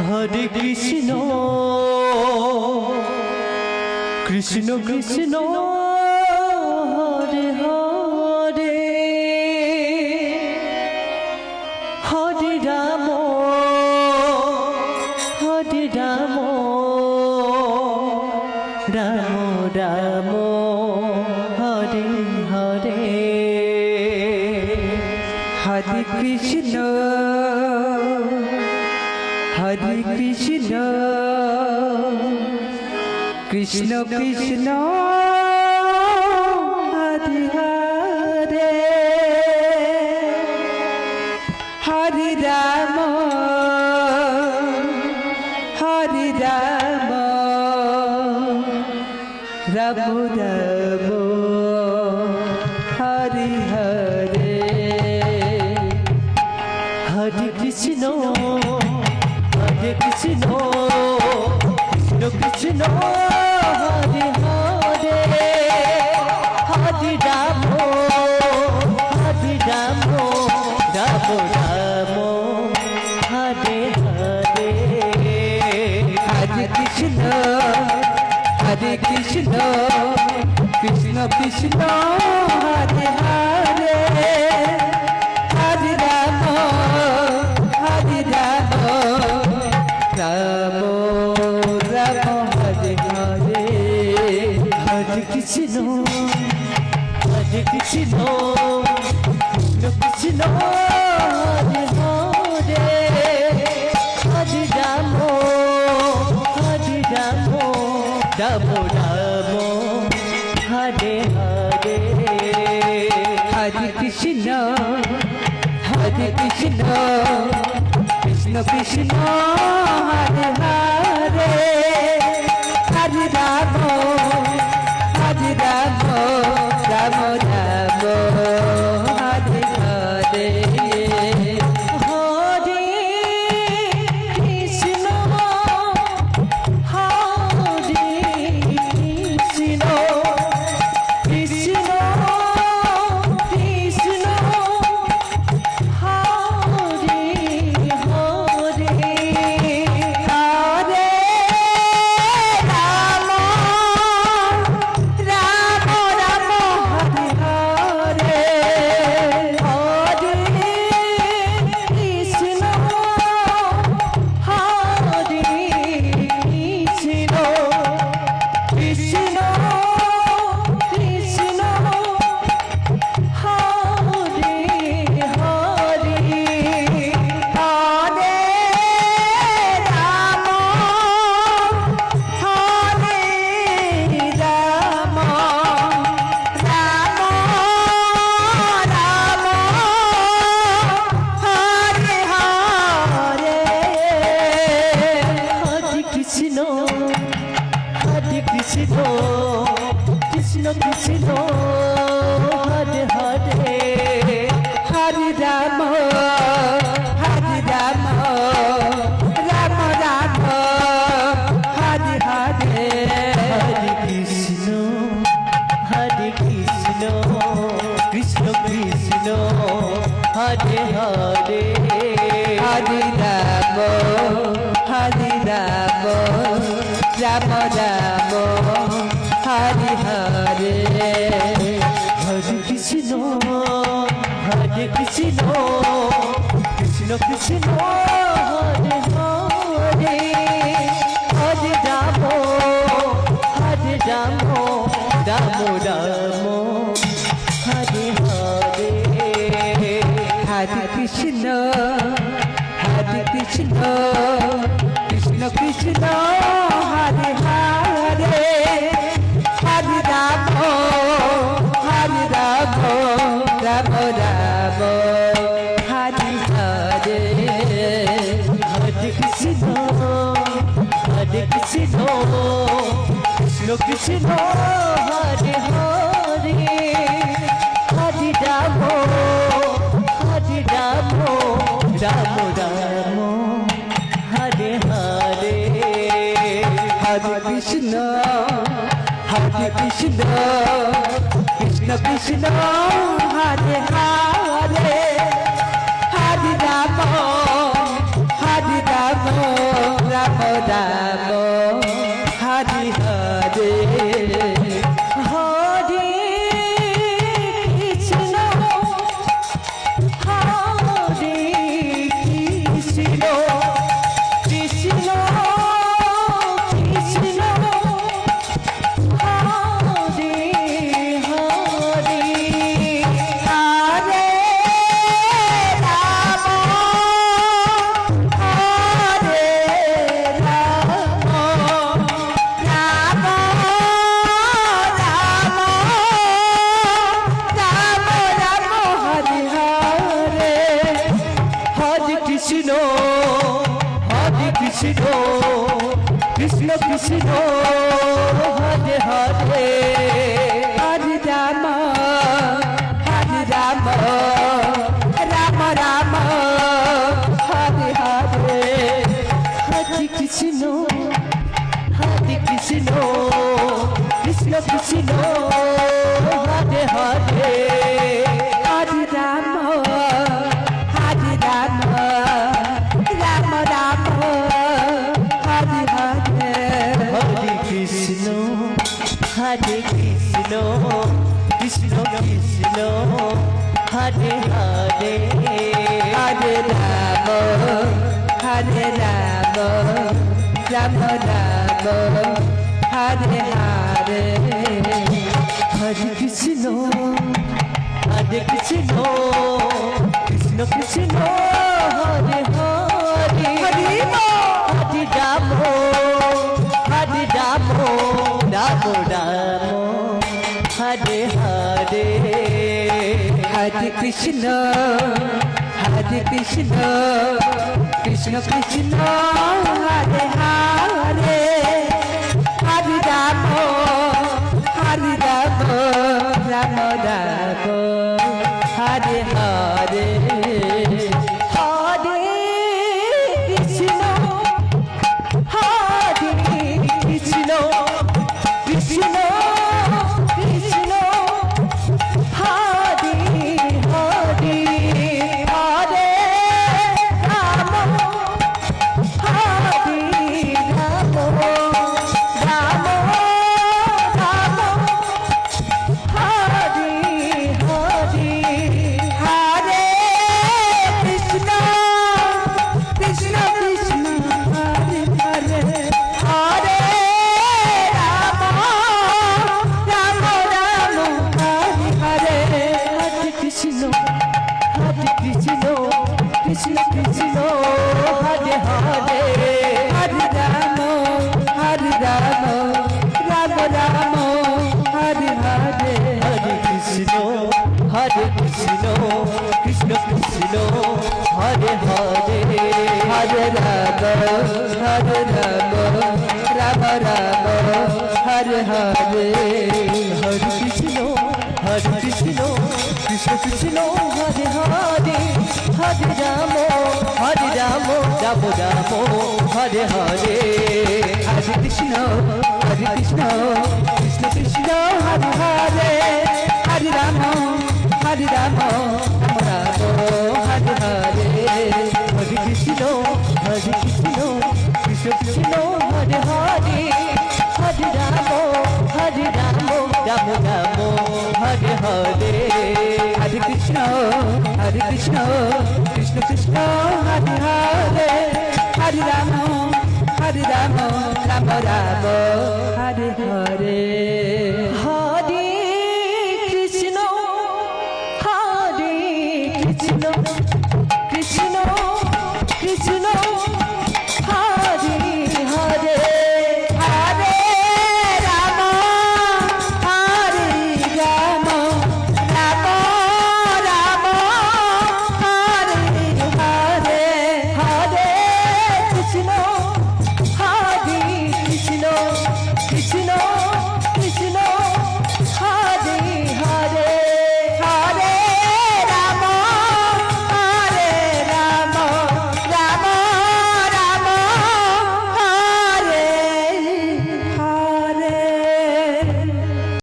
Hare Krishna Krishna Krishna Hare Hare Hare Ram Ram Ram Hare Hare Hare Krishna Krishna Krishna Hare Hare Hare Ram Ram Ram Hare Hare Hare Krishna Krishna Krishna Hare Hare Hare Ram Ram Ram Hare Hare Hare Krishna Krishna Krishna Hare Hare Hare Ram Ram Ram Hare Hare Hare Krishna Krishna Krishna Hare Hare Hare Ram Ram Ram Hare Hare Hare Krishna Krishna Krishna Hare Hare Hare Ram Ram Ram Hare Hare Hare Krishna Krishna Krishna Krishna Hare Hare Hare Ram Hare Hare Hare Krishna Hare Krishna Krishna Krishna Hare Hare Hare Ram Hare Hare Hare Krishna Krishna Krishna Hare Hare Hare Ram Ram Hare Hare Hare Krishna Krishna Krishna Hare Hare Hare Ram Ram Hare Hare Hare Krishna Krishna Krishna Hare Hare Hare Ram Ram Hare Hare Hare Krishna Krishna Krishna Hare Hare Hare Ram Ram Hare Hare Hare Krishna Krishna Krishna Hare Hare Hare Ram Ram Hare Hare Hare Krishna Krishna Krishna Hare Hare Hare Ram Krishna Krishna Hare Hare Hare Ram Hare Ram Ram Ram Ram Ram Hare Hare Hare Krishna Krishna Krishna Hare Hare Hare Ram Ram Ram Hare Hare Hare Krishna Krishna Krishna Hare Hare Hare Ram Ram Ram Hare Hare Hare Krishna Krishna Krishna Krishna Hare Hare Hare Ram Ram Ram Hare Hare Hare Krishna Krishna Krishna Hare Hare Hari Hare Ram Ram Ram Hare Hare Hare Krishna Krishna Krishna Hare Hare Hare Ram Ram Ram Hare Hare Hare Krishna Krishna Krishna Krishna Hare Hare Hare Ram Hare Ram Ram Ram Hare Hare Hare Krishna Krishna Hare Hare Hare Ram Ram Hare Hare Hare Krishna Krishna Krishna Hare Hare Hare Ram Ram Hare Hare Hare Krishna Krishna Krishna Hare Hare Hare Ram Ram Hare Hare Hare Krishna Krishna Krishna Hare Hare Hare Ram Ram Ram Hare Hare Hare Krishna Krishna Krishna Hare Hare Hare Ram Ram Hare Hare Hare Krishna Krishna Krishna Hare Hare Hare Ram Ram Ram Hare Hare Hare Krishna Krishna Krishna Hare Hare Hare Ram Ram Ram Hare Hare